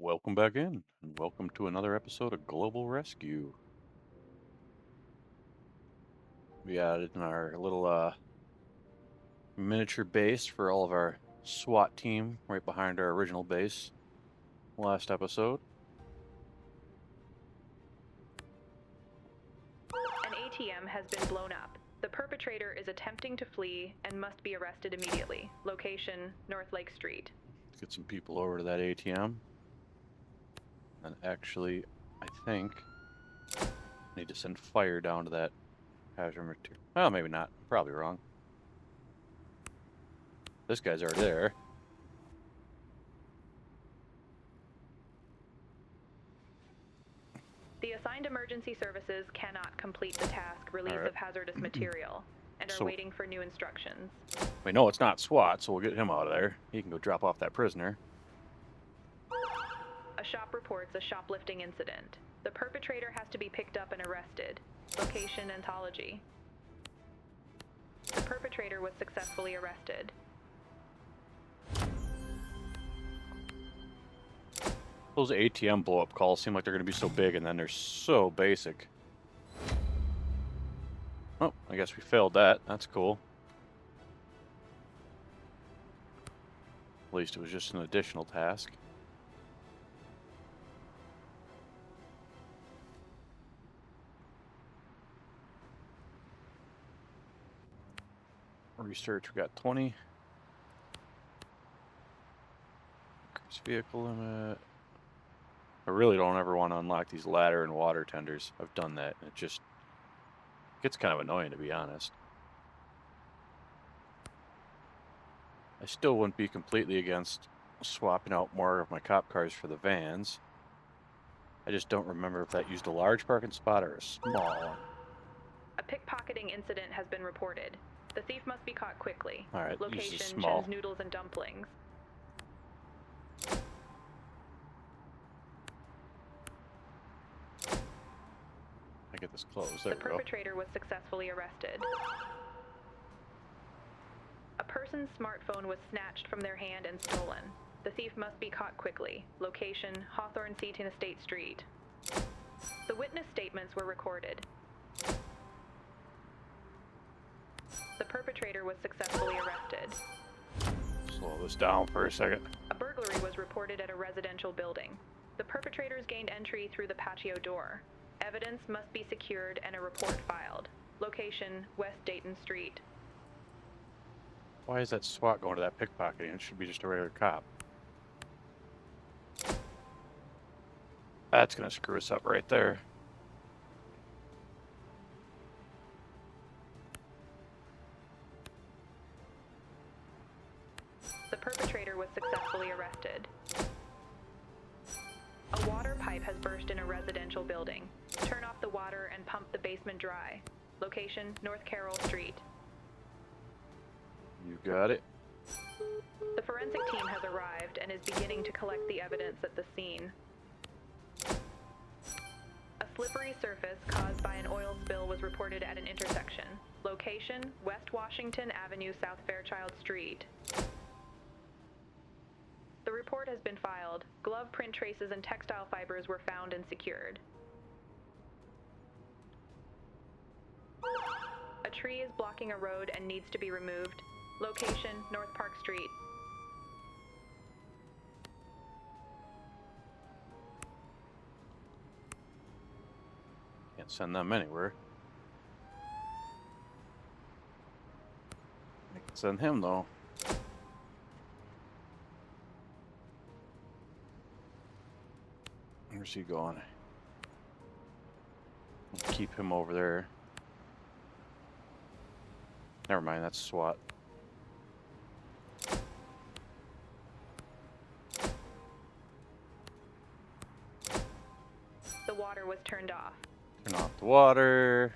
Welcome back in, and welcome to another episode of Global Rescue. We added in our little miniature base for all of our SWAT team right behind our original base last episode. An ATM has been blown up. The perpetrator is attempting to flee and must be arrested immediately. Location, North Lake Street. Let's get some people over to that ATM. And actually, I think I need to send fire down to that hazard material. Well, maybe not. Probably wrong. This guy's already there. The assigned emergency services cannot complete the task release Alright. of hazardous material and are So- waiting for new instructions. We know it's not SWAT, so we'll get him out of there. He can go drop off that prisoner. A shop reports a shoplifting incident. The perpetrator has to be picked up and arrested. Location, Ontology. The perpetrator was successfully arrested. Those ATM blow-up calls seem like they're going to be so big, and then they're so basic. Oh, I guess we failed that. That's cool. At least it was just an additional task. Research, we got 20. Increase vehicle limit. I really don't ever want to unlock these ladder and water tenders. I've done that, and it just gets kind of annoying, to be honest. I still wouldn't be completely against swapping out more of my cop cars for the vans. I just don't remember if that used a large parking spot or a small one. A pickpocketing incident has been reported. The thief must be caught quickly. Alright, use the Location, small. Chen's Noodles and Dumplings. I get this closed. There The we go. perpetrator was successfully arrested. A person's smartphone was snatched from their hand and stolen. The thief must be caught quickly. Location, Hawthorne Seaton Estate Street. The witness statements were recorded. The perpetrator was successfully arrested. Slow this down for a second. A burglary was reported at a residential building. The perpetrators gained entry through the patio door. Evidence must be secured and a report filed. Location, West Dayton Street. Why is that SWAT going to that pickpocketing? It should be just a regular cop. That's going to screw us up right there. The perpetrator was successfully arrested. A water pipe has burst in a residential building. Turn off the water and pump the basement dry. Location, North Carroll Street. You got it. The forensic team has arrived and is beginning to collect the evidence at the scene. A slippery surface caused by an oil spill was reported at an intersection. Location, West Washington Avenue, South Fairchild Street. The report has been filed. Glove print traces and textile fibers were found and secured. A tree is blocking a road and needs to be removed. Location, North Park Street. Can't send them anywhere. I can send him, though. Where's he going? Keep him over there. Never mind, that's SWAT. The water was turned off. Turn off the water.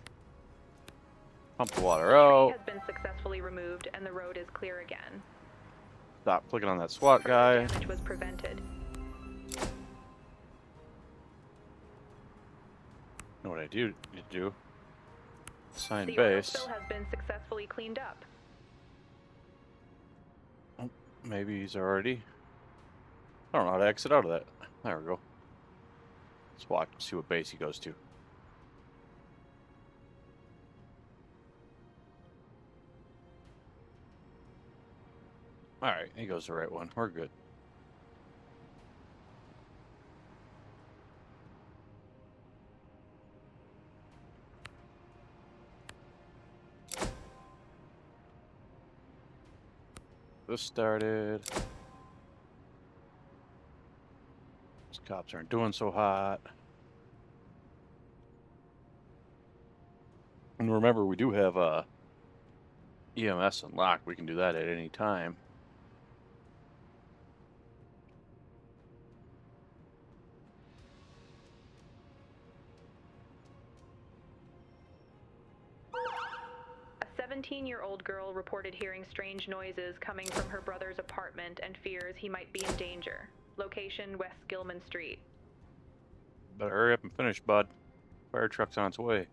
Pump the water The tree out. has been successfully removed and the road is clear again. Stop clicking on that SWAT Further guy. damage was prevented. Know what I do need to do? Assign The oil base. spill has been successfully cleaned up. Maybe he's already. I don't know how to exit out of that. There we go. Let's watch and see what base he goes to. Alright, he goes the right one. We're good. This started. These cops aren't doing so hot. And remember, we do have EMS unlocked. We can do that at any time. A 17-year-old girl reported hearing strange noises coming from her brother's apartment and fears he might be in danger. Location, West Gilman Street. Better hurry up and finish, bud. Fire truck's on its way.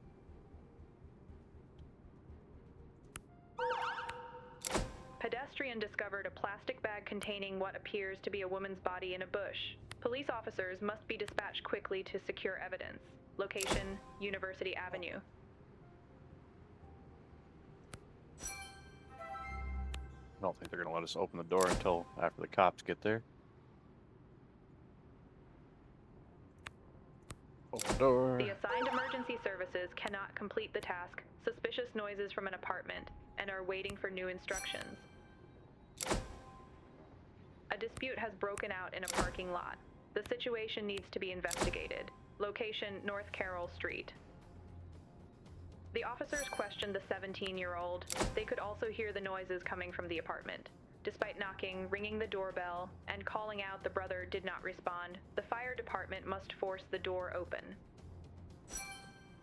Pedestrian discovered a plastic bag containing what appears to be a woman's body in a bush. Police officers must be dispatched quickly to secure evidence. Location, University Avenue. I don't think they're going to let us open the door until after the cops get there. Open the door. The assigned emergency services cannot complete the task. Suspicious noises from an apartment and are waiting for new instructions. A dispute has broken out in a parking lot. The situation needs to be investigated. Location, North Carroll Street. The officers questioned the 17-year-old. They could also hear the noises coming from the apartment. Despite knocking, ringing the doorbell, and calling out, the brother did not respond. The fire department must force the door open.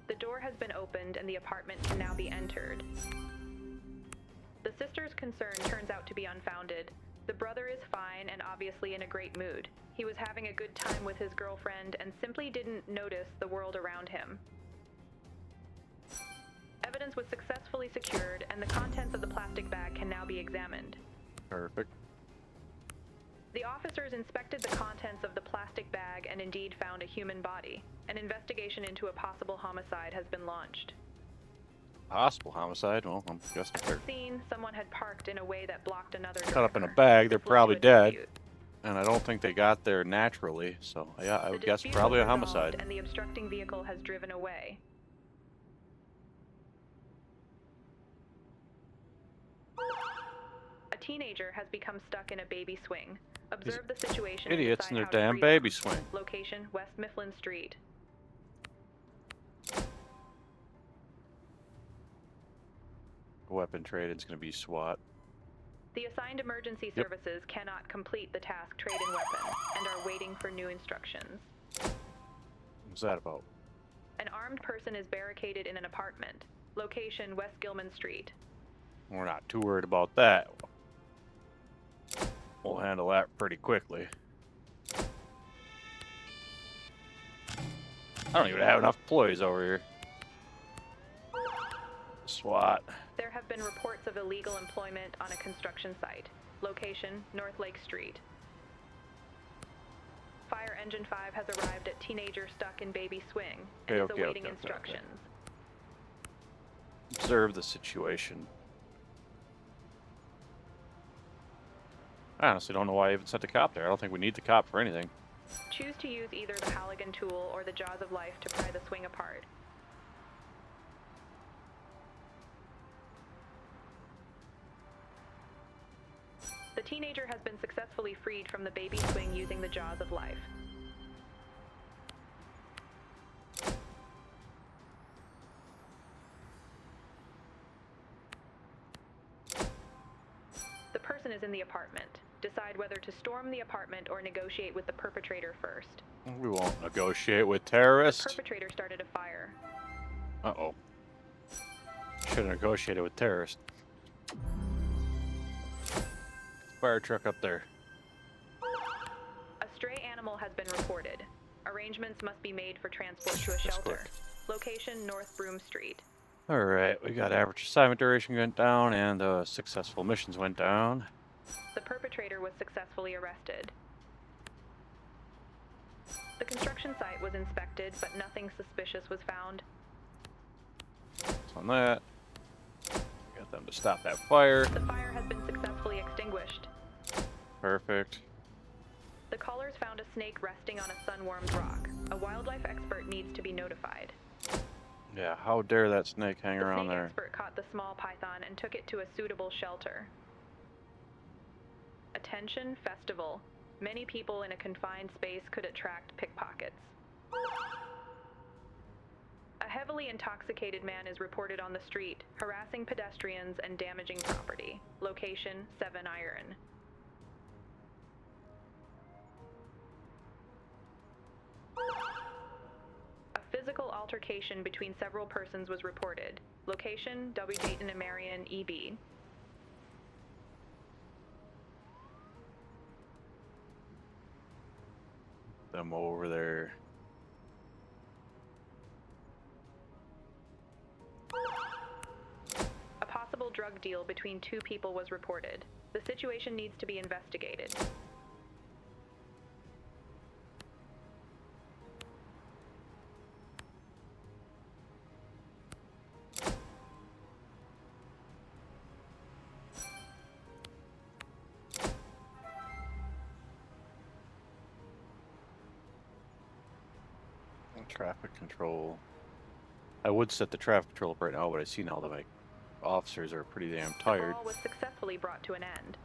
The door has been opened and the apartment can now be entered. The sister's concern turns out to be unfounded. The brother is fine and obviously in a great mood. He was having a good time with his girlfriend and simply didn't notice the world around him. Evidence was successfully secured and the contents of the plastic bag can now be examined. Perfect. The officers inspected the contents of the plastic bag and indeed found a human body. An investigation into a possible homicide has been launched. Possible homicide? Well, I'm guessing At they're the scene, someone had parked in a way that blocked another cut up in a driver. bag. They're This led to probably a dead. dispute. And I don't think they got there naturally. So, yeah, I The would guess dispute probably was a resolved homicide. And the obstructing vehicle has driven away. A teenager has become stuck in a baby swing. Observe the situation and Idiots decide in their how to damn free baby them. swing. Location, West Mifflin Street. Weapon trade is going to be SWAT. The assigned emergency Yep. services cannot complete the task trade in weapon and are waiting for new instructions. What's that about? An armed person is barricaded in an apartment. Location, West Gilman Street. We're not too worried about that. We'll handle that pretty quickly. I don't even have enough employees over here. SWAT. There have been reports of illegal employment on a construction site. Location, North Lake Street. Fire Engine 5 has arrived at teenager stuck in baby swing and is awaiting instructions. Observe the situation. I honestly don't know why I even sent the cop there. I don't think we need the cop for anything. Choose to use either the Halligan tool or the jaws of life to pry the swing apart. The teenager has been successfully freed from the baby swing using the jaws of life. The person is in the apartment. Decide whether to storm the apartment or negotiate with the perpetrator first. We won't negotiate with The terrorists. perpetrator started a fire. Uh-oh. Should have negotiated with terrorists. Fire truck up there. A stray animal has been reported. Arrangements must be made for transport to a That's shelter. quick. Location, North Broome Street. Alright, we got average assignment duration went down and successful missions went down. The perpetrator was successfully arrested. construction site was inspected, but nothing suspicious was found. On that. Got them to stop that fire. The fire has been successfully extinguished. Perfect. The callers found a snake resting on a sun-warmed rock. A wildlife expert needs to be notified. Yeah, how dare that snake hang The around snake there? expert caught the small python and took it to a suitable shelter. Attention, festival. Many people in a confined space could attract pickpockets. A heavily intoxicated man is reported on the street, harassing pedestrians and damaging property. Location, 7 Iron. A physical altercation between several persons was reported. Location, W. Dayton and Marion, EB. Them over there. A possible drug deal between 2 people was reported. The situation needs to be investigated. Traffic control. I would set the traffic control up right now, but I see now that my officers are pretty damn tired. The brawl was successfully brought to an end.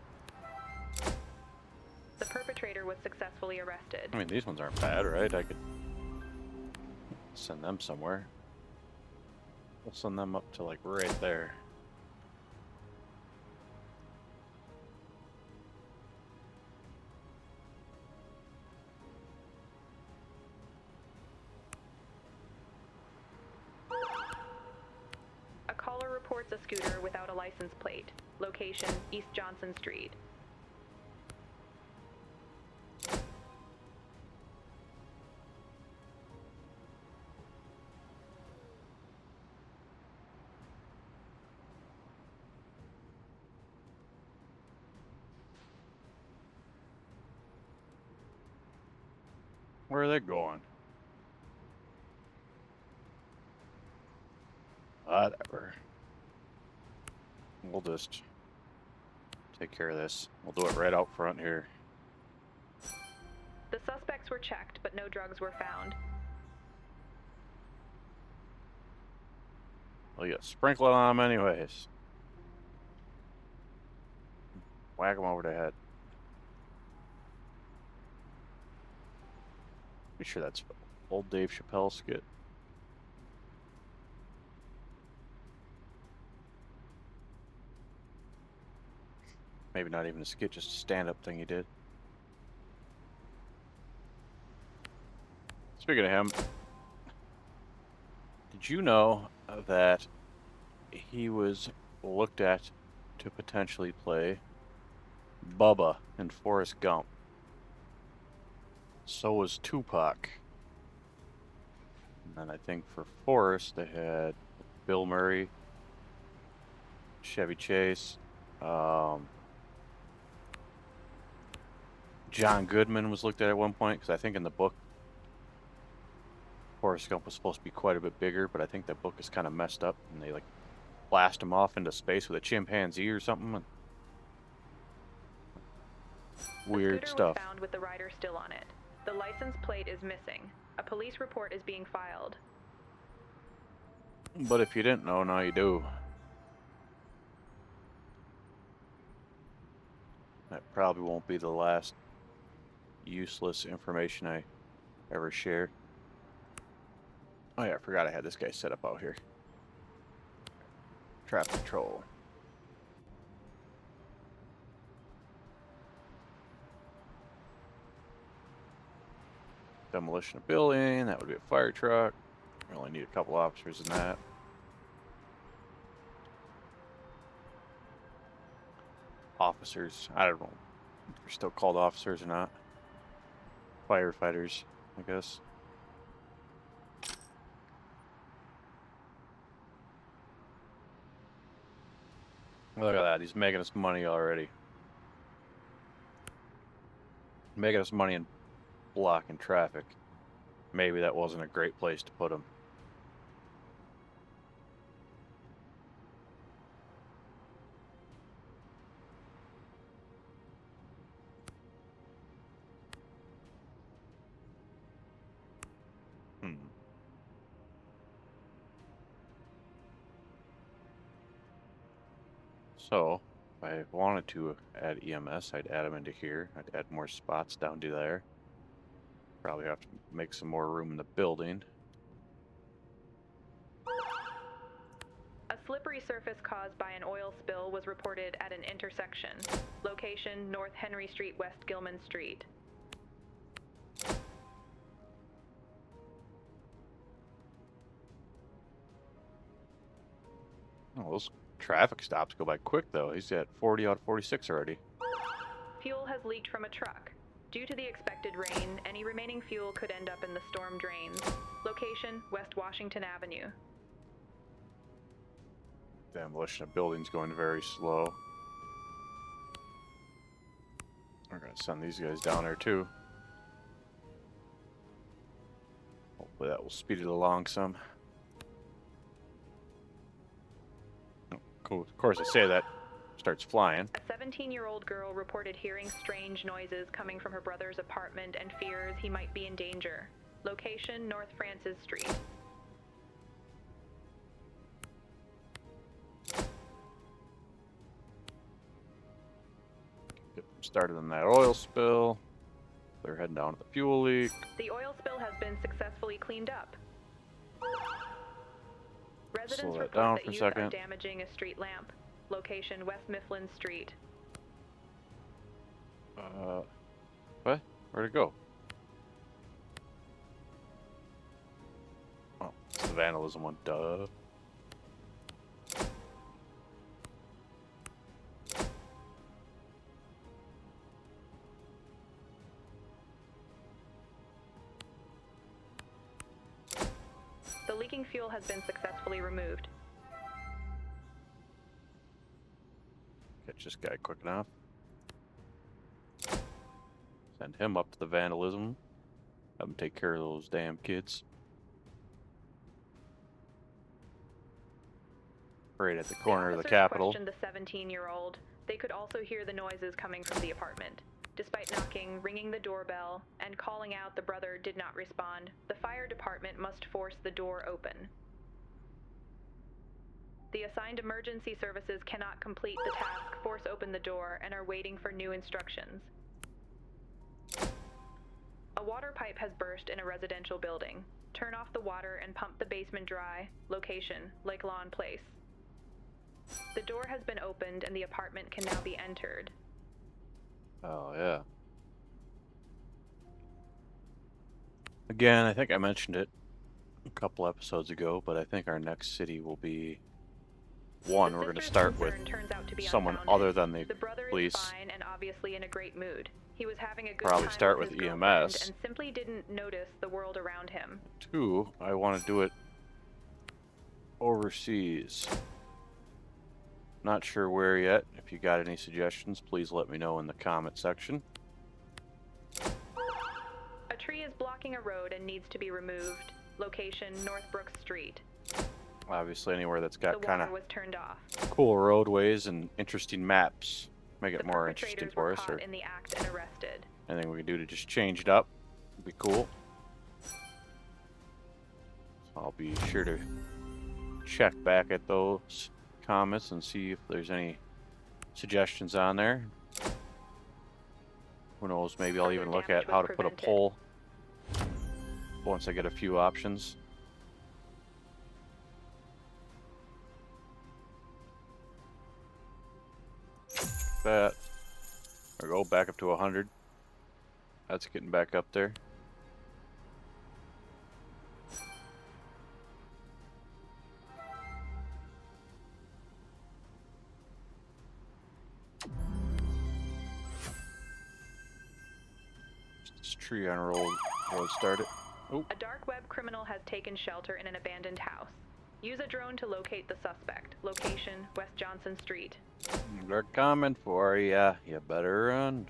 The perpetrator was successfully arrested. I mean, these ones aren't bad, right? I could send them somewhere. We'll send them up to like right there. A caller reports a scooter without a license plate. Location, East Johnson Street. Where are they going? Whatever. We'll just take care of this. We'll do it right out front here. The suspects were checked, but no drugs were found. Well, you sprinkle it on them anyways. Whack them over the head. Pretty sure that's old Dave Chappelle skit. Maybe not even a skit, just a stand-up thing he did. Speaking of him, did you know that he was looked at to potentially play Bubba in Forrest Gump? So was Tupac. And then I think for Forrest, they had Bill Murray, Chevy Chase, John Goodman was looked at one point, because I think in the book, Forrest Gump was supposed to be quite a bit bigger, but I think that book is kind of messed up, and they like blast him off into space with a chimpanzee or something. Weird the scooter stuff. was found with the rider still on it. The license plate is missing. A police report is being filed. But if you didn't know, now you do. That probably won't be the last useless information I ever share. Oh yeah, I forgot I had this guy set up out here. Traffic control. Demolition of building, that would be a fire truck. We only need a couple officers in that. Officers, I don't know if they're still called officers or not. Firefighters, I guess. Look at that, he's making us money already. Making us money and blocking traffic. maybe that wasn't a great place to put him. So, if I wanted to add EMS, I'd add them into here. I'd add more spots down to there. Probably have to make some more room in the building. A slippery surface caused by an oil spill was reported at an intersection. Location, North Henry Street, West Gilman Street. Oh, those traffic stops go by quick, though. He's at 40 out of 46 already. Fuel has leaked from a truck. Due to the expected rain, any remaining fuel could end up in the storm drains. Location, West Washington Avenue. Demolition of buildings going very slow. We're gonna send these guys down there too. Hopefully that will speed it along some. Oh, cool. Of course, I say that, starts flying. A 17-year-old girl reported hearing strange noises coming from her brother's apartment and fears he might be in danger. Location, North Francis Street. Get them started on that oil spill. They're heading down to the fuel leak. The oil spill has been successfully cleaned up. Residents Slow that report down that for a youth are second. damaging a street lamp. Location, West Mifflin Street. What? Where'd it go? Oh, it's the vandalism one. Duh. The leaking fuel has been successfully removed. Catch this guy quick enough. Send him up to the vandalism. Have him take care of those damn kids. Right at the corner of the officers Capitol. questioned the 17-year-old. They could also hear the noises coming from the apartment. Despite knocking, ringing the doorbell, and calling out, the brother did not respond. The fire department must force the door open. The assigned emergency services cannot complete the task, force open the door, and are waiting for new instructions. A water pipe has burst in a residential building. Turn off the water and pump the basement dry. Location, Lake Lawn Place. The door has been opened and the apartment can now be entered. Oh, yeah. Again, I think I mentioned it a couple episodes ago, but I think our next city will be one. The We're going to sister's start with concern turns out to be someone unfounded. other than the The brother police. is fine and obviously in a great mood. He was having a good Probably time start with with his EMS. girlfriend and simply didn't notice the world around him. Two, I want to do it overseas. Not sure where yet. If you got any suggestions, please let me know in the comment section. A tree is blocking a road and needs to be removed. Location, Northbrook Street. Obviously, anywhere that's The got kind water of was turned off. cool roadways and interesting maps. Make it The more interesting perpetrators for were us, caught or in the act and arrested. anything we can do to just change it up would be cool. So I'll be sure to check back at those comments and see if there's any suggestions on there. Who knows, maybe I'll Further even look damage at how was to put a prevented. poll once I get a few options. That. Or go back up to 100. That's getting back up there. This tree on road started. Oh, A dark web criminal has taken shelter in an abandoned house. Use a drone to locate the suspect. Location, West Johnson Street. they're coming for ya. You better run.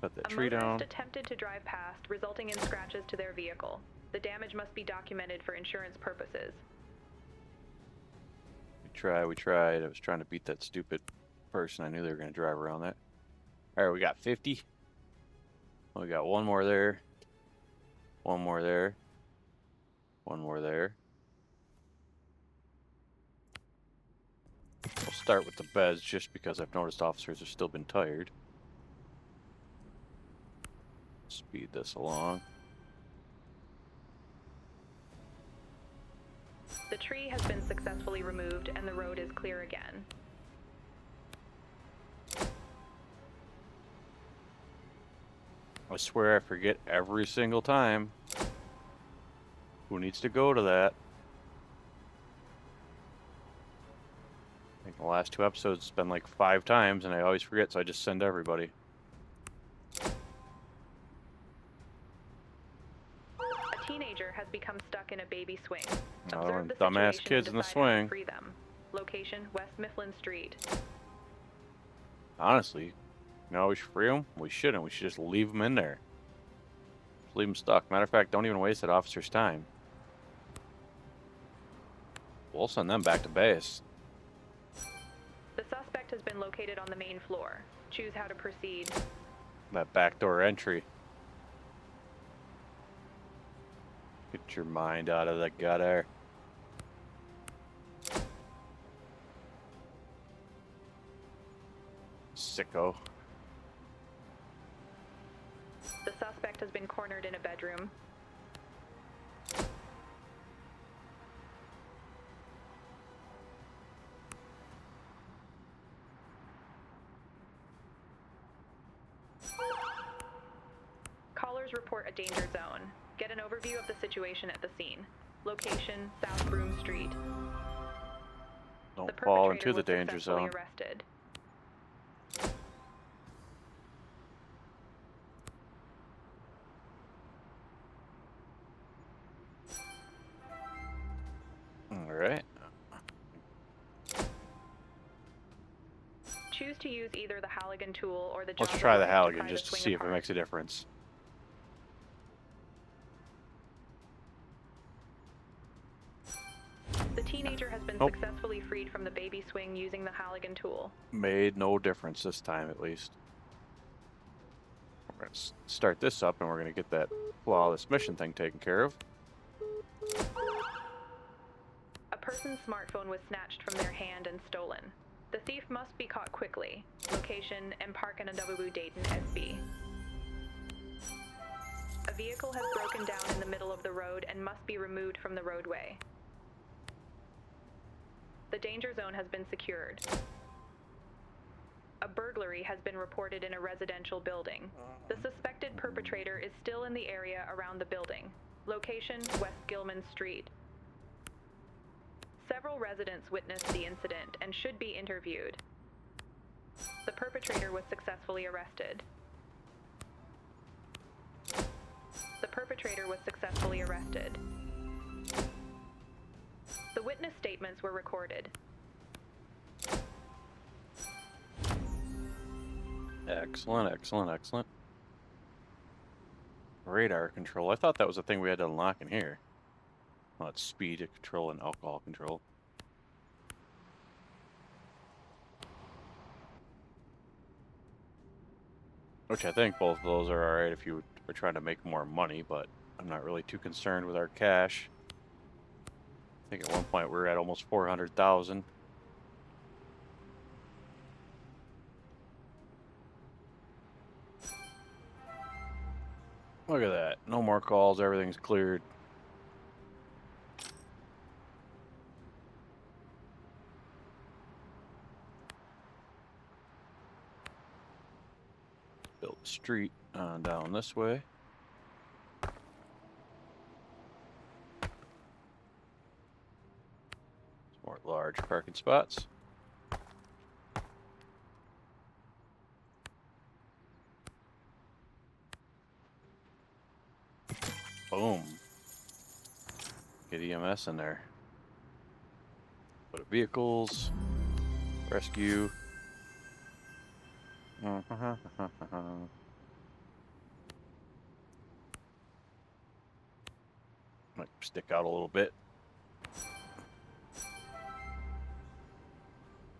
Cut that A tree motorist down. attempted to drive past, resulting in scratches to their vehicle. The damage must be documented for insurance purposes. We tried. I was trying to beat that stupid person. I knew they were going to drive around that. Alright, we got 50. We got one more there. One more there. One more there. We'll start with the beds just because I've noticed officers have still been tired. Speed this along. The tree has been successfully removed and the road is clear again. I swear I forget every single time. Who needs to go to that? I think the last 2 episodes it's been like 5 times and I always forget, so I just send everybody. A teenager has become stuck in a baby swing. Oh, Observe the dumbass situation kids and in the decide how to swing. free them. Location, West Mifflin Street. Honestly, we should free them. We shouldn't. We should just leave them in there. Just leave them stuck. Matter of fact, don't even waste that officer's time. We'll send them back to base. The suspect has been located on the main floor. Choose how to proceed. That backdoor entry. Get your mind out of the gutter. Sicko. The suspect has been cornered in a bedroom. Callers report a danger zone. Get an overview of the situation at the scene. Location, South Broome Street. Don't The fall perpetrator into the was danger successfully zone. arrested. Alright. Choose to use either the Halligan tool or the Let's jogger try the wrench Halligan pry just the to swing see if it apart. makes a difference. The teenager has been Nope. successfully freed from the baby swing using the Halligan tool. Made no difference this time, at least. We're going to start this up and we're going to get that flawless mission thing taken care of. A person's smartphone was snatched from their hand and stolen. The thief must be caught quickly. Location, Park and W Dayton, SB. A vehicle has broken down in the middle of the road and must be removed from the roadway. The danger zone has been secured. A burglary has been reported in a residential building. The suspected perpetrator is still in the area around the building. Location, West Gilman Street. Several residents witnessed the incident and should be interviewed. The perpetrator was successfully arrested. The perpetrator was successfully arrested. The witness statements were recorded. Excellent, excellent, excellent. Radar control. I thought that was a thing we had to unlock in here. Well, it's speed control and alcohol control. Which I think both of those are alright if you are trying to make more money, but I'm not really too concerned with our cash. I think at one point we were at almost 400,000. Look at that. No more calls. Everything's cleared. Build a street on down this way. Some more large parking spots. Boom. Get EMS in there. Put vehicles. Rescue. Might stick out a little bit.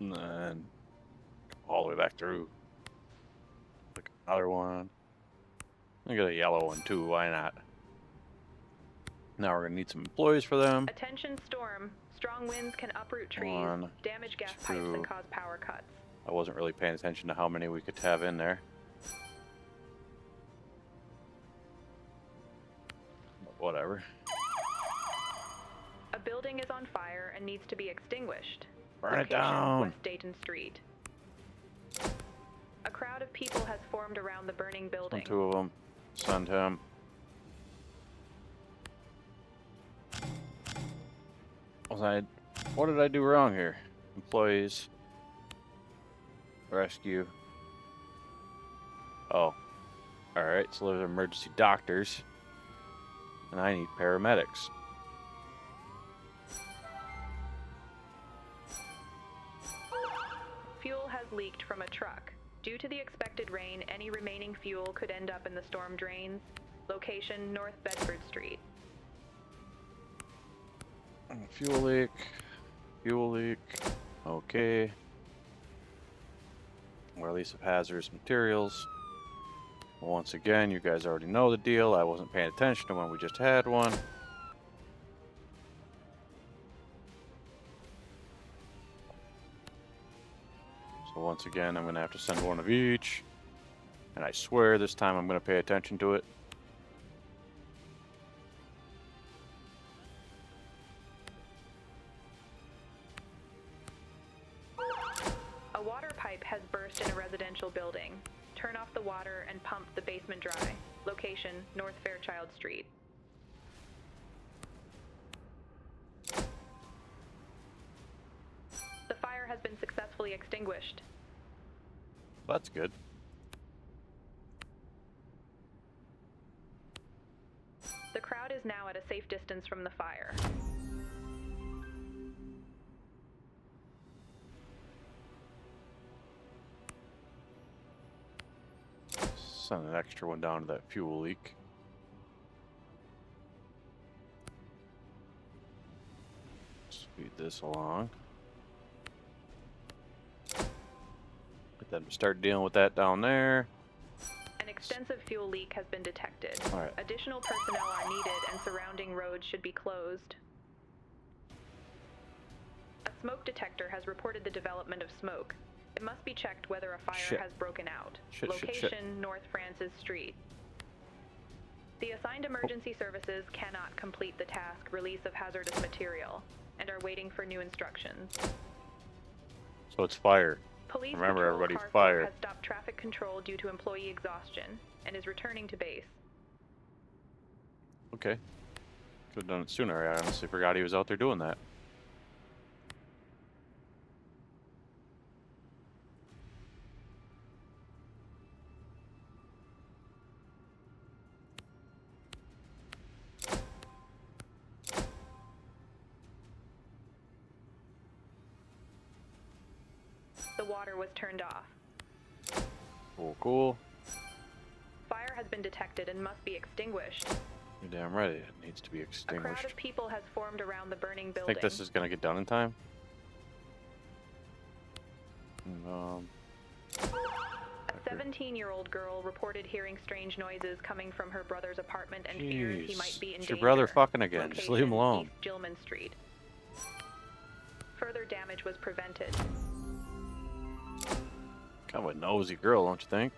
And then all the way back through. Like another one. I got a yellow one too, why not? Now we're gonna need some employees for them. Attention storm. Strong winds can uproot trees, One, damage gas pipes, two. and cause power cuts. I wasn't really paying attention to how many we could have in there. But whatever. A building is on fire and needs to be extinguished. Burn it Location, down! West Dayton Street. A crowd of people has formed around the burning building. Two of them. Send him. What did I do wrong here? Employees. Rescue. Oh. Alright, so there's emergency doctors. And I need paramedics. Fuel has leaked from a truck. Due to the expected rain, any remaining fuel could end up in the storm drains. Location, North Bedford Street. Fuel leak. Fuel leak. Okay. Release of hazardous materials. Once again, you guys already know the deal. I wasn't paying attention to when we just had one. So once again, I'm going to have to send one of each. And I swear this time I'm going to pay attention to it. A water pipe has burst in a residential building. Turn off the water and pump the basement dry. Location, North Fairchild Street. The fire has been successfully extinguished. That's good. The crowd is now at a safe distance from the fire. Send an extra one down to that fuel leak. Speed this along. Get them to start dealing with that down there. An extensive fuel leak has been detected. All right. Additional personnel are needed and surrounding roads should be closed. A smoke detector has reported the development of smoke. It must be checked whether a fire has broken out. Location, North Francis Street. The assigned emergency services cannot complete the task release of hazardous material and are waiting for new instructions. So it's fire. Police Remember, Patrol everybody, Car fire. 4 has stopped traffic control due to employee exhaustion and is returning to base. Okay. Could have done it sooner. I honestly forgot he was out there doing that. The water was turned off. Cool, cool. Fire has been detected and must be extinguished. You're damn right. It needs to be A crowd extinguished. of people has formed around the burning I building. think this is gonna get done in time. A 17-year-old girl reported hearing strange noises coming from her brother's apartment and fears he might be in It's danger. your brother fucking again. Just leave him Location, alone. East Gilman Street. Further damage was prevented. Kind of a nosy girl, don't you think?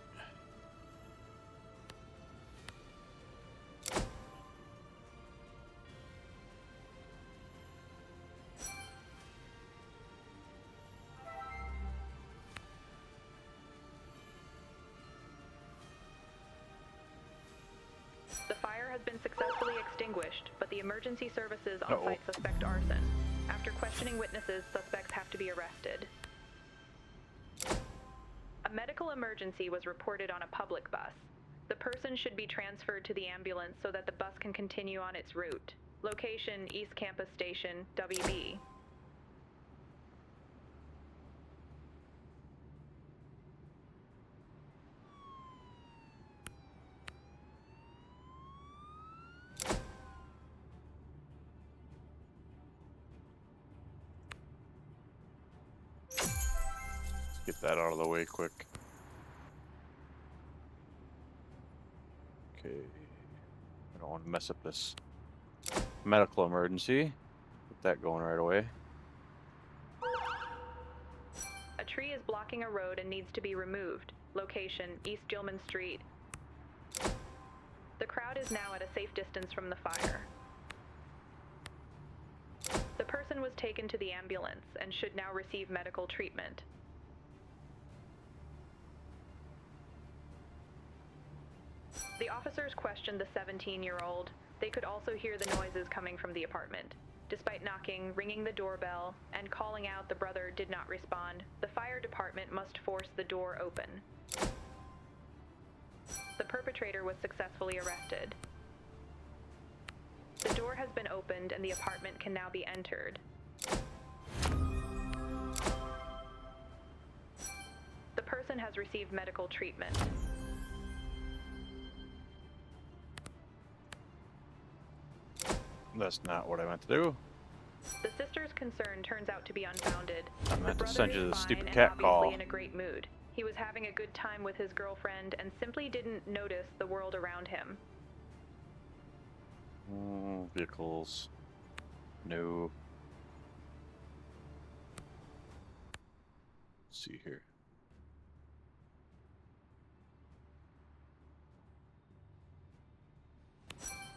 The fire has been successfully extinguished, but the emergency services on Uh-oh. site suspect arson. After questioning witnesses, suspects have to be arrested. A medical emergency was reported on a public bus. The person should be transferred to the ambulance so that the bus can continue on its route. Location, East Campus Station, WB. get that out of the way quick. Okay. I don't want to mess up this medical emergency. Get that going right away. A tree is blocking a road and needs to be removed. Location, East Gilman Street. The crowd is now at a safe distance from the fire. The person was taken to the ambulance and should now receive medical treatment. The officers questioned the 17-year-old. They could also hear the noises coming from the apartment. Despite knocking, ringing the doorbell, and calling out, the brother did not respond. The fire department must force the door open. The perpetrator was successfully arrested. The door has been opened and the apartment can now be entered. The person has received medical treatment. That's not what I meant to do. The sister's concern turns out to be unfounded. I meant to brother send you is the fine stupid and cat obviously call. in a great mood. He was having a good time with his girlfriend and simply didn't notice the world around him. Vehicles. No. Let's see here.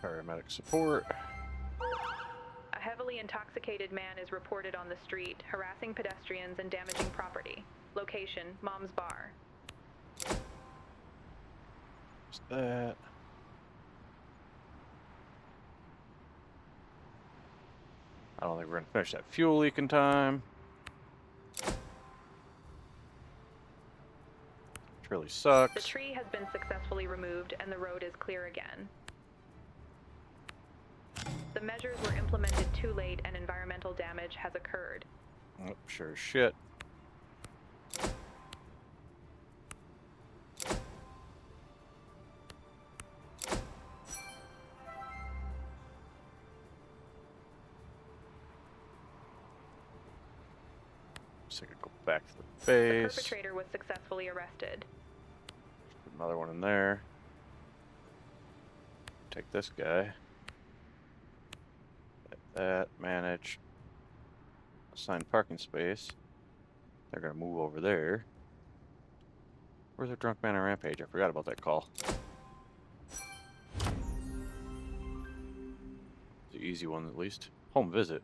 Paramedic support. A heavily intoxicated man is reported on the street, harassing pedestrians and damaging property. Location, Mom's Bar. What's that? I don't think we're gonna finish that fuel leak in time. Which really sucks. The tree has been successfully removed and the road is clear again. The measures were implemented too late and environmental damage has occurred. Oh, sure as shit. So I could go back to the The base. perpetrator was successfully arrested. Put another one in there. Take this guy. That, manage. Assign parking space. They're gonna move over there. Where's the drunk man on rampage? I forgot about that call. The easy one at least. Home visit.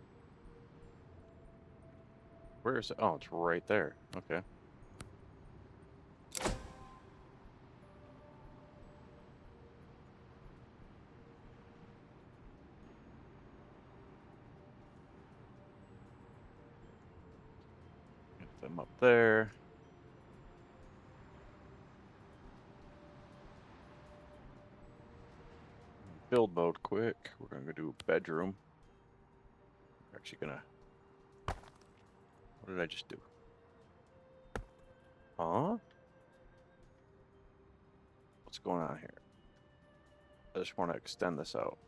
Where is it? Oh, it's right there. Okay. Get them up there. Build mode quick. We're gonna go do a bedroom. We're actually gonna. What did I just do? Huh? What's going on here? I just want to extend this out.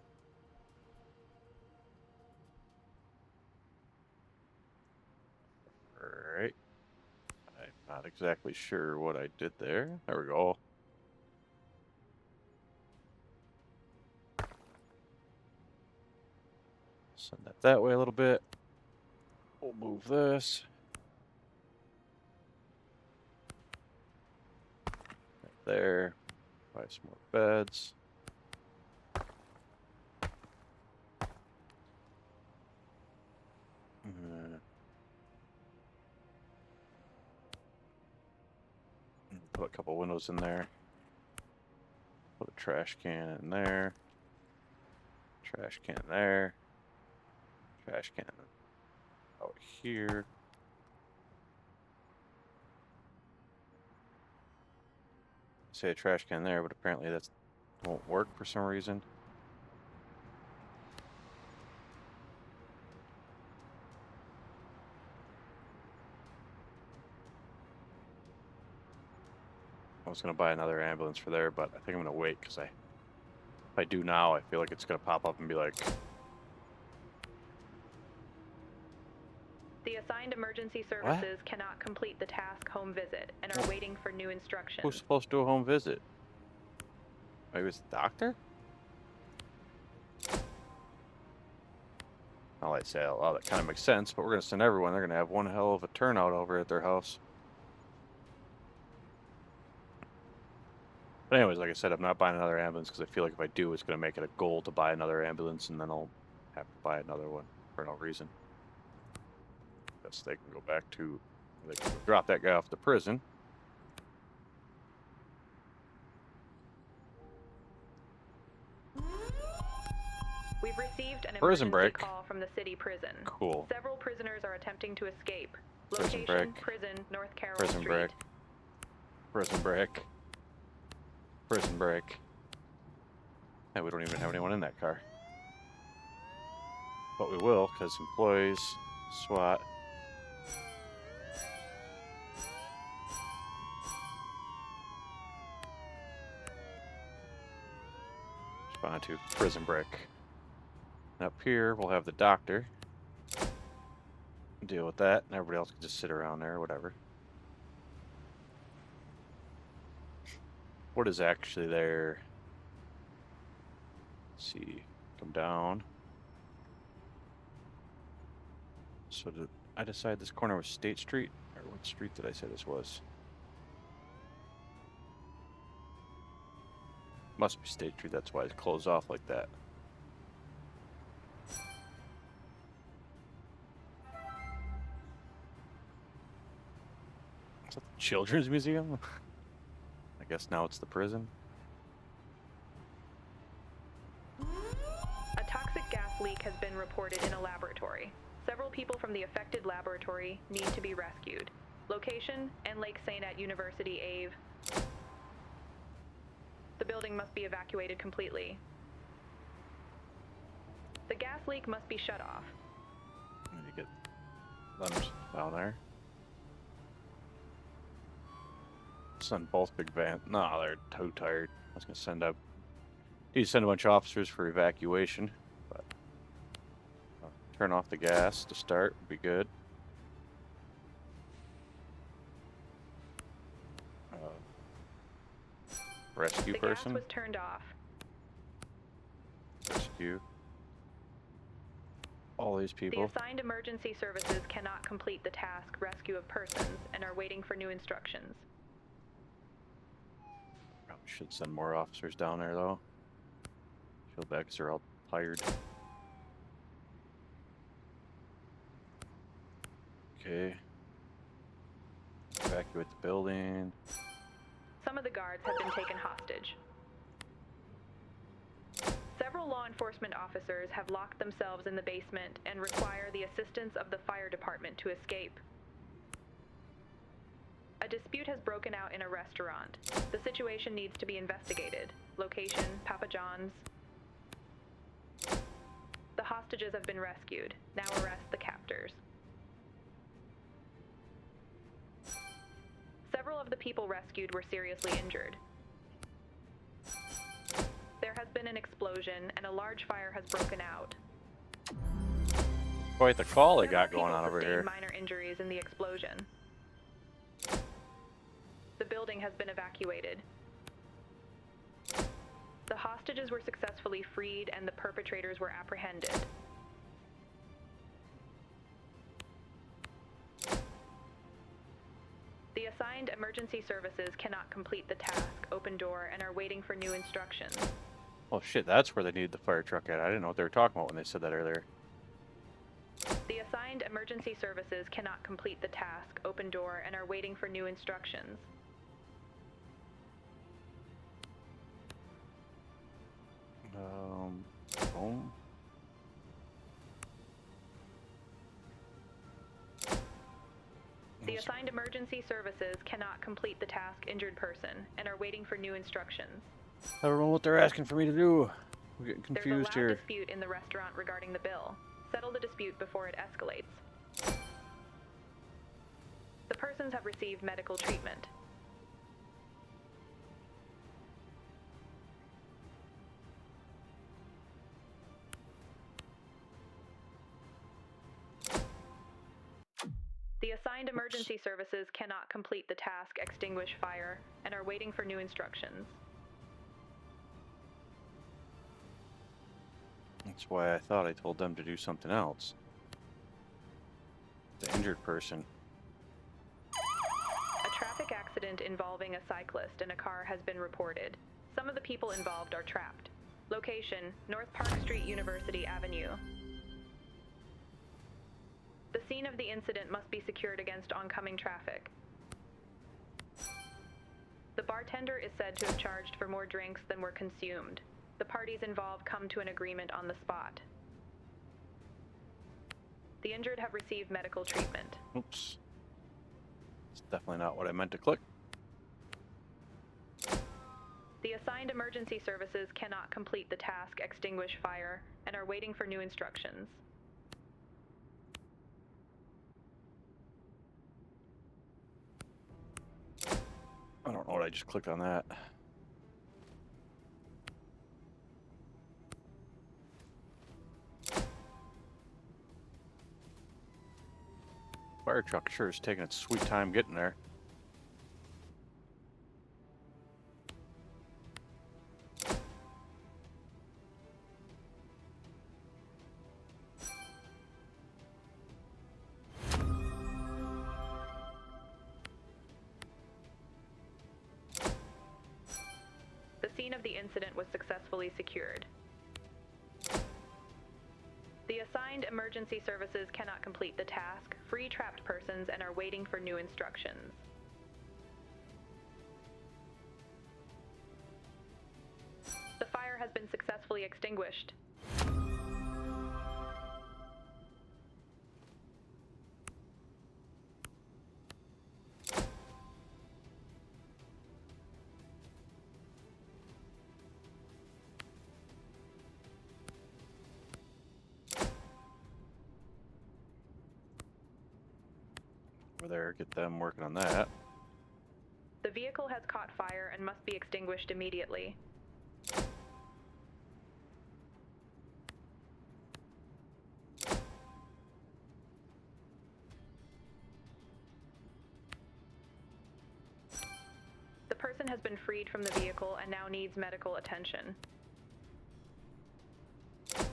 Alright. I'm not exactly sure what I did there. There we go. Send that way a little bit. We'll move this. Right there. Buy some more beds. Put a couple windows in there. Put a trash can in there. Trash can there. Trash can out here. Say a trash can there, but apparently that won't work for some reason. I was gonna buy another ambulance for there, but I think I'm gonna wait because if I do now, I feel like it's gonna pop up and be like. The assigned emergency services cannot complete the task home visit and are waiting for new instructions. Who's supposed to do a home visit? Maybe it's the doctor? Now I say out loud, that kind of makes sense, but we're going to send everyone. They're going to have one hell of a turnout over at their house. But anyways, like I said, I'm not buying another ambulance because I feel like if I do, it's going to make it a goal to buy another ambulance, and then I'll have to buy another one for no reason. Guess they can go back to... They can drop that guy off to prison. We've received an Prison emergency break. call from the city prison. Cool. Several prisoners are attempting to escape. Prison Location, break. prison, North Carroll Prison Street. break. Prison break. Prison break. And we don't even have anyone in that car. But we will, because employees, SWAT. Respond to prison break. And up here, we'll have the doctor deal with that, and everybody else can just sit around there or whatever. What is actually there? Let's see. Come down. So did I decide this corner was State Street? Or what street did I say this was? Must be State Street, that's why it's closed off like that. Is that the Children's Museum? I guess now it's the prison. A toxic gas leak has been reported in a laboratory. Several people from the affected laboratory need to be rescued. Location, N Lake St. at University Ave. The building must be evacuated completely. The gas leak must be shut off. I need to get them down there. Send both big vans. No, they're too tired. I was gonna send up. Need to send a bunch of officers for evacuation, but turn off the gas to start would be good. Rescue The person. gas was turned off. Rescue all these The people. assigned emergency services cannot complete the task rescue of persons and are waiting for new instructions. Probably should send more officers down there though. Feel bad because they're all tired. Okay. Evacuate the building. Some of the guards have been taken hostage. Several law enforcement officers have locked themselves in the basement and require the assistance of the fire department to escape. A dispute has broken out in a restaurant. The situation needs to be investigated. Location, Papa John's. The hostages have been rescued. Now arrest the captors. Several of the people rescued were seriously injured. There has been an explosion and a large fire has broken out. Quite the call they got Several going on people over sustained here. minor injuries in the explosion. The building has been evacuated. The hostages were successfully freed and the perpetrators were apprehended. The assigned emergency services cannot complete the task, open door, and are waiting for new instructions. Oh shit, that's where they needed the fire truck at. I didn't know what they were talking about when they said that earlier. The assigned emergency services cannot complete the task, open door, and are waiting for new instructions. Boom. The assigned emergency services cannot complete the task, injured person, and are waiting for new instructions. I don't know what they're asking for me to do. I'm getting There's confused a loud here. dispute in the restaurant regarding the bill. Settle the dispute before it escalates. The persons have received medical treatment. The assigned emergency services cannot complete the task extinguish fire and are waiting for new instructions. That's why I thought I told them to do something else. The injured person. A traffic accident involving a cyclist and a car has been reported. Some of the people involved are trapped. Location, North Park Street, University Avenue. The scene of the incident must be secured against oncoming traffic. The bartender is said to have charged for more drinks than were consumed. The parties involved come to an agreement on the spot. The injured have received medical treatment. Oops. It's definitely not what I meant to click. The assigned emergency services cannot complete the task extinguish fire and are waiting for new instructions. I don't know what I just clicked on that. Fire truck sure is taking its sweet time getting there. The scene of the incident was successfully secured. The assigned emergency services cannot complete the task, free trapped persons, and are waiting for new instructions. The fire has been successfully extinguished. Over there, get them working on that. The vehicle has caught fire and must be extinguished immediately. The person has been freed from the vehicle and now needs medical attention.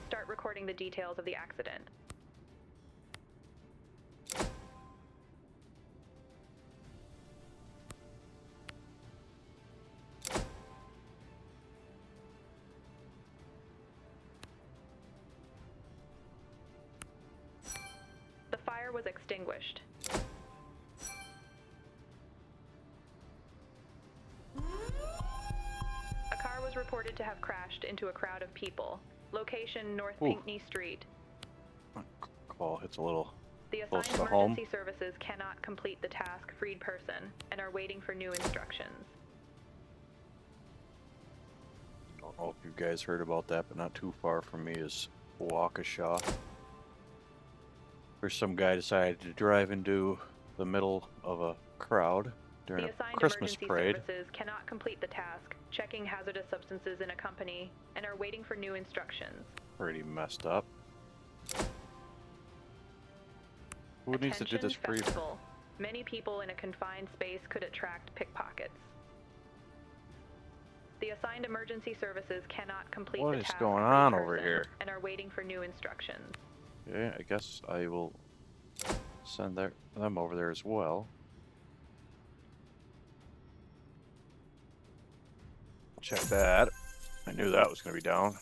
Start recording the details of the accident. The fire was extinguished. A car was reported to have crashed into a crowd of people. Location, North Ooh. Pinckney Street. Call hits a little The close assigned to home. emergency services cannot complete the task freed person and are waiting for new instructions. Don't know if you guys heard about that, but not too far from me is Waukesha, where some guy decided to drive into the middle of a crowd during The a assigned Christmas emergency parade. services cannot complete the task, checking hazardous substances in a company, and are waiting for new instructions. Pretty messed up. Who needs to do this Attention, free? festival. Many people in a confined space could attract pickpockets. The assigned emergency services cannot complete What the is task going free on over person here? and are waiting for new instructions. Yeah, I guess I will send them over there as well. Check that. I knew that was going to be down.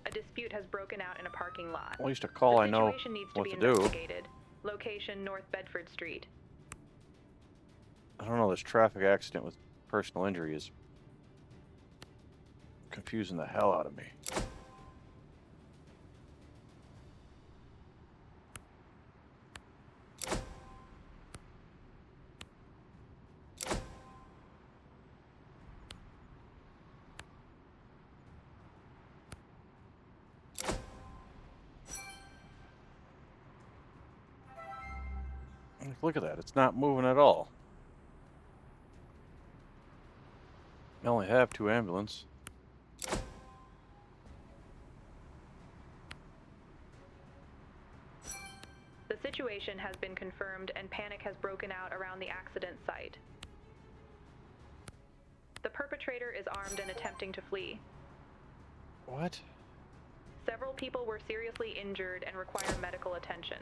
A dispute has broken out in a parking lot. At least a call The I know situation needs to what be to do. investigated. Location, North Bedford Street. I don't know, this traffic accident with personal injury is confusing the hell out of me. Look at that, it's not moving at all. I only have 2 ambulances. The situation has been confirmed and panic has broken out around the accident site. The perpetrator is armed and attempting to flee. What? Several people were seriously injured and require medical attention.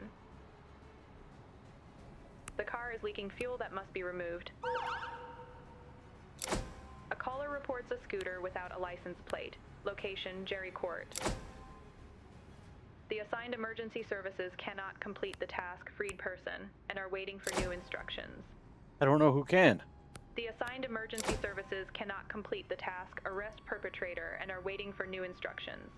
The car is leaking fuel that must be removed. A caller reports a scooter without a license plate. Location, Jerry Court. The assigned emergency services cannot complete the task, freed person, and are waiting for new instructions. I don't know who can. The assigned emergency services cannot complete the task, arrest perpetrator, and are waiting for new instructions.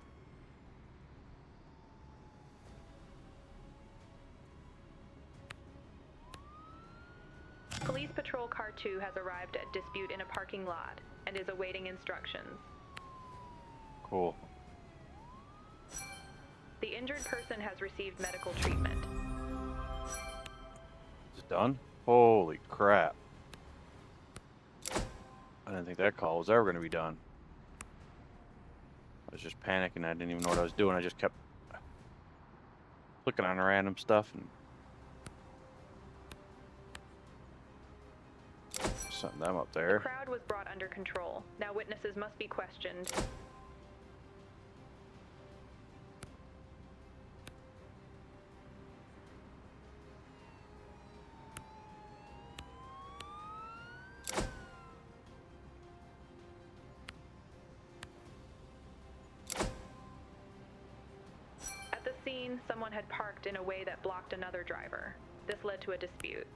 Police Patrol Car 2 has arrived at dispute in a parking lot and is awaiting instructions. Cool. The injured person has received medical treatment. Is it done? Holy crap. I didn't think that call was ever going to be done. I was just panicking. I didn't even know what I was doing. I just kept clicking on random stuff and setting them up The there. crowd was brought under control. Now witnesses must be questioned. At the scene, someone had parked in a way that blocked another driver. This led to a dispute.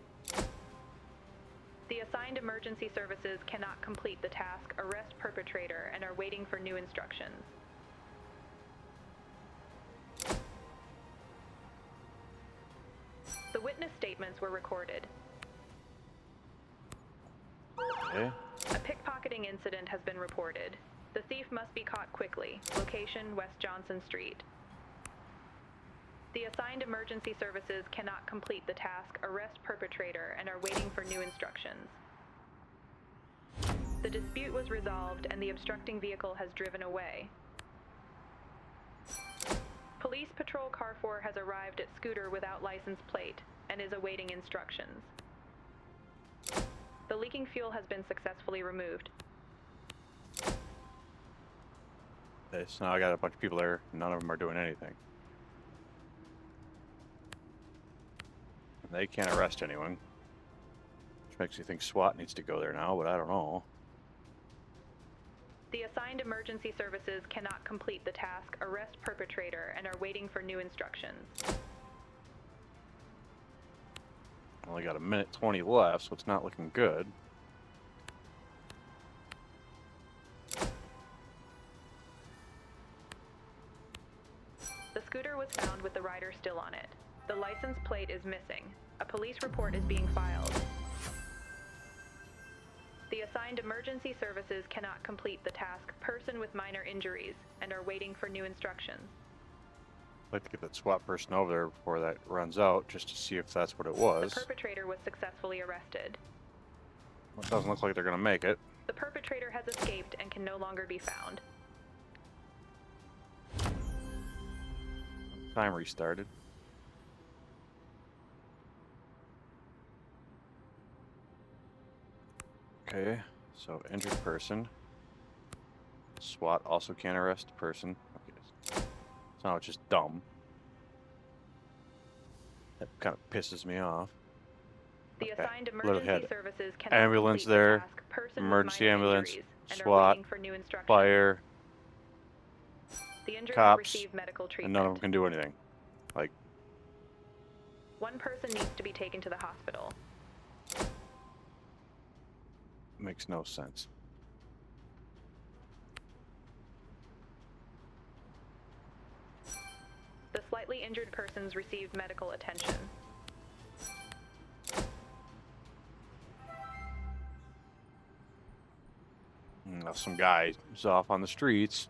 The assigned emergency services cannot complete the task, arrest perpetrator, and are waiting for new instructions. The witness statements were recorded. Okay. A pickpocketing incident has been reported. The thief must be caught quickly. Location, West Johnson Street. The assigned emergency services cannot complete the task, arrest perpetrator, and are waiting for new instructions. The dispute was resolved and the obstructing vehicle has driven away. Police Patrol Car 4 has arrived at scooter without license plate and is awaiting instructions. The leaking fuel has been successfully removed. Okay, so now I got a bunch of people there. None of them are doing anything. They can't arrest anyone. Which makes you think SWAT needs to go there now, but I don't know. The assigned emergency services cannot complete the task, arrest perpetrator, and are waiting for new instructions. Only got a minute 20 left, so it's not looking good. The scooter was found with the rider still on it. The license plate is missing. A police report is being filed. The assigned emergency services cannot complete the task, person with minor injuries, and are waiting for new instructions. I'd like to get that SWAT person over there before that runs out, just to see if that's what it The was. perpetrator was successfully arrested. Well, it doesn't look like they're going to make it. The perpetrator has escaped and can no longer be found. Time restarted. Okay, so injured person. SWAT also can't arrest the person. Okay, so now it's just dumb. That kind of pisses me off. The Okay, assigned literally emergency had services cannot ambulance complete the there, task, person emergency with minor ambulance, injuries, and are SWAT, waiting for new instructions. fire, The injured have cops, received medical and treatment. none of them can do anything. Like, One person needs to be taken to the hospital. makes no sense. The slightly injured persons received medical attention. Now some guy is off on the streets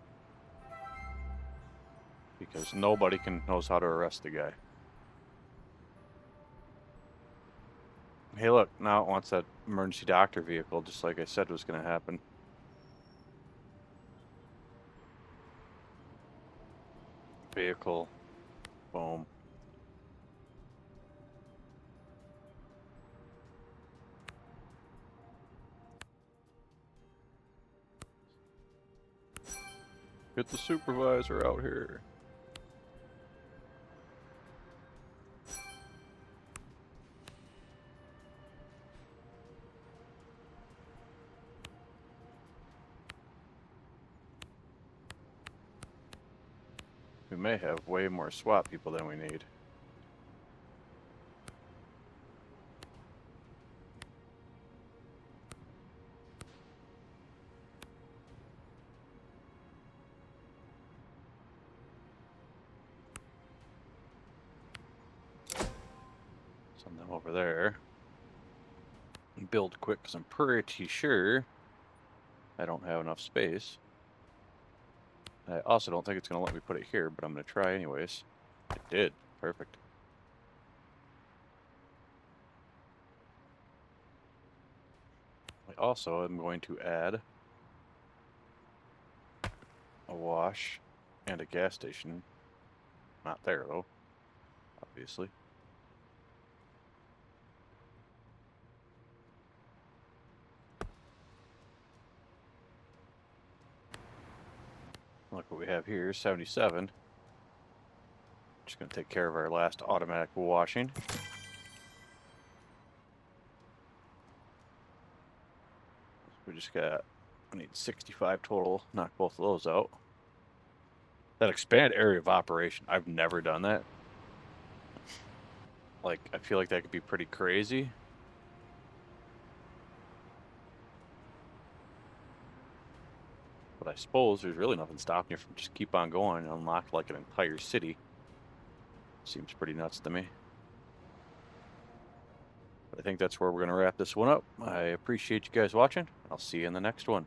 because nobody knows how to arrest the guy. Hey, look, now it wants that emergency doctor vehicle, just like I said was going to happen. Vehicle, boom. Get the supervisor out here. We may have way more SWAT people than we need. Send them over there. Build quick, because I'm pretty sure I don't have enough space. I also don't think it's going to let me put it here, but I'm going to try anyways. It did. Perfect. I also am going to add a wash and a gas station. Not there, though, obviously. Look what we have here, 77. Just going to take care of our last automatic washing. We just got, I need 65 total, knock both of those out. That expand area of operation, I've never done that. Like, I feel like that could be pretty crazy. But I suppose there's really nothing stopping you from just keep on going and unlock like an entire city. Seems pretty nuts to me. But I think that's where we're going to wrap this one up. I appreciate you guys watching. I'll see you in the next one.